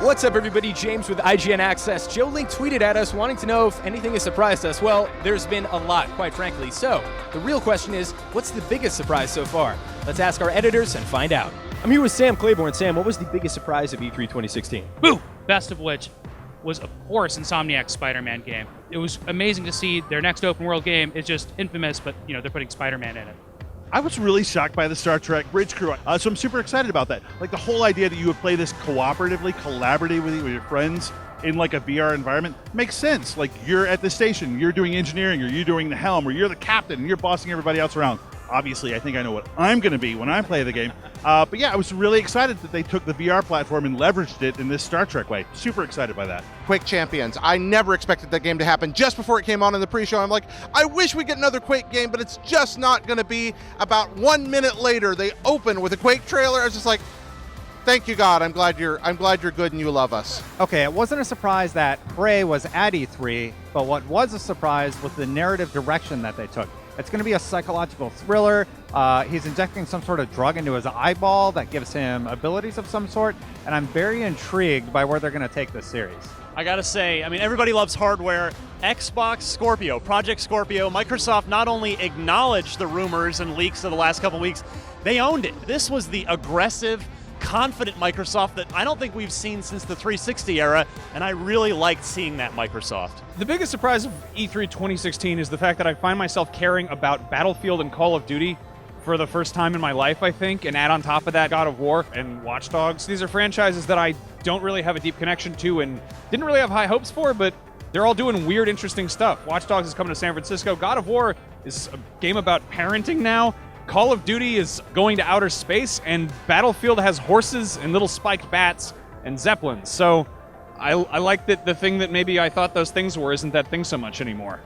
What's up, everybody? James with IGN Access. Joe Link tweeted at us wanting to know if anything has surprised us. Well, there's been a lot, quite frankly. So, the real question is, what's the biggest surprise so far? Let's ask our editors and find out. I'm here with Sam Claiborne. Sam, what was the biggest surprise of E3 2016? Boo! Best of which was, of course, Insomniac's Spider-Man game. It was amazing to see their next open-world game. It's just infamous, but, they're putting Spider-Man in it. I was really shocked by the Star Trek Bridge Crew, so I'm super excited about that. Like the whole idea that you would play this cooperatively, collaboratively with your friends in like a VR environment makes sense. Like you're at the station, you're doing engineering, or you're doing the helm, or you're the captain, and you're bossing everybody else around. Obviously, I think I know what I'm going to be when I play the game. But yeah, I was really excited that they took the VR platform and leveraged it in this Star Trek way. Super excited by that. Quake Champions. I never expected that game to happen. Just before it came on in the pre-show, I'm like, I wish we get another Quake game, but it's just not going to be. About 1 minute later, they open with a Quake trailer. I was just like, thank you, God. I'm glad you're good and you love us. Okay, it wasn't a surprise that Prey was at E3, but what was a surprise was the narrative direction that they took. It's going to be a psychological thriller. He's injecting some sort of drug into his eyeball that gives him abilities of some sort, and I'm very intrigued by where they're going to take this series. I gotta say, everybody loves hardware. Xbox Scorpio, Project Scorpio, Microsoft not only acknowledged the rumors and leaks of the last couple weeks, they owned it. This was the aggressive, confident Microsoft that I don't think we've seen since the 360 era, and I really liked seeing that Microsoft. The biggest surprise of E3 2016 is the fact that I find myself caring about Battlefield and Call of Duty for the first time in my life, I think, and add on top of that God of War and Watch Dogs. These are franchises that I don't really have a deep connection to and didn't really have high hopes for, but they're all doing weird, interesting stuff. Watch Dogs is coming to San Francisco. God of War is a game about parenting now. Call of Duty is going to outer space, and Battlefield has horses and little spiked bats and zeppelins. So I like that the thing that maybe I thought those things were isn't that thing so much anymore.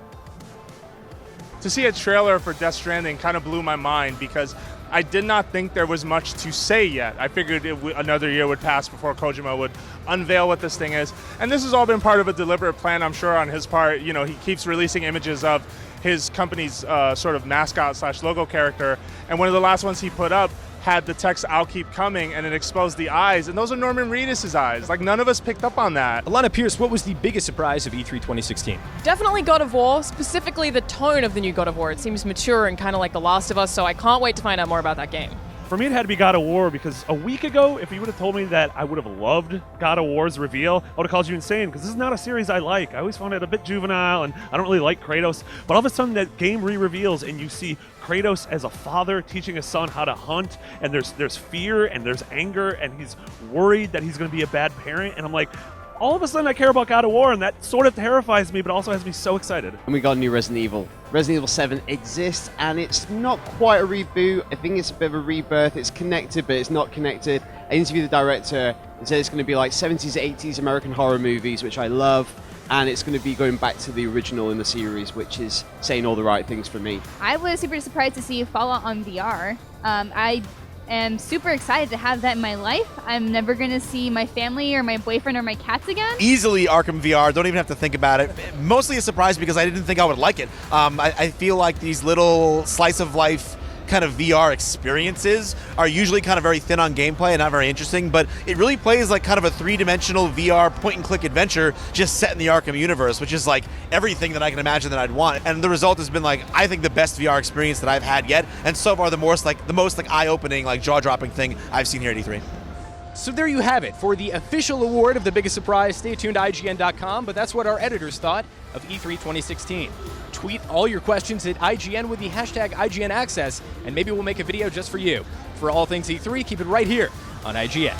To see a trailer for Death Stranding kind of blew my mind because I did not think there was much to say yet. I figured another year would pass before Kojima would unveil what this thing is. And this has all been part of a deliberate plan, I'm sure, on his part. He keeps releasing images of his company's sort of mascot / logo character. And one of the last ones he put up had the text, "I'll keep coming," and it exposed the eyes. And those are Norman Reedus' eyes. Like, none of us picked up on that. Alana Pierce, what was the biggest surprise of E3 2016? Definitely God of War, specifically the tone of the new God of War. It seems mature and kind of like The Last of Us, so I can't wait to find out more about that game. For me, it had to be God of War because a week ago, if you would have told me that I would have loved God of War's reveal, I would have called you insane because this is not a series I like. I always found it a bit juvenile and I don't really like Kratos. But all of a sudden, that game re-reveals and you see Kratos as a father teaching his son how to hunt, and there's fear and there's anger and he's worried that he's going to be a bad parent. And I'm like, all of a sudden I care about God of War, and that sort of terrifies me, but also has me so excited. And we got a new Resident Evil. Resident Evil 7 exists, and it's not quite a reboot. I think it's a bit of a rebirth. It's connected, but it's not connected. I interviewed the director and said it's going to be like 70s, 80s American horror movies, which I love, and it's going to be going back to the original in the series, which is saying all the right things for me. I was super surprised to see Fallout on VR. I am super excited to have that in my life. I'm never going to see my family or my boyfriend or my cats again. Easily Arkham VR, don't even have to think about it. Mostly a surprise because I didn't think I would like it. I feel like these little slice of life kind of VR experiences are usually kind of very thin on gameplay and not very interesting, but it really plays like kind of a three-dimensional VR point-and-click adventure just set in the Arkham universe, which is like everything that I can imagine that I'd want. And the result has been like, I think the best VR experience that I've had yet, and so far the most eye-opening, like jaw-dropping thing I've seen here at E3. So there you have it. For the official award of the biggest surprise, stay tuned to IGN.com, but that's what our editors thought of E3 2016. Tweet all your questions at IGN with the hashtag IGN Access, and maybe we'll make a video just for you. For all things E3, keep it right here on IGN.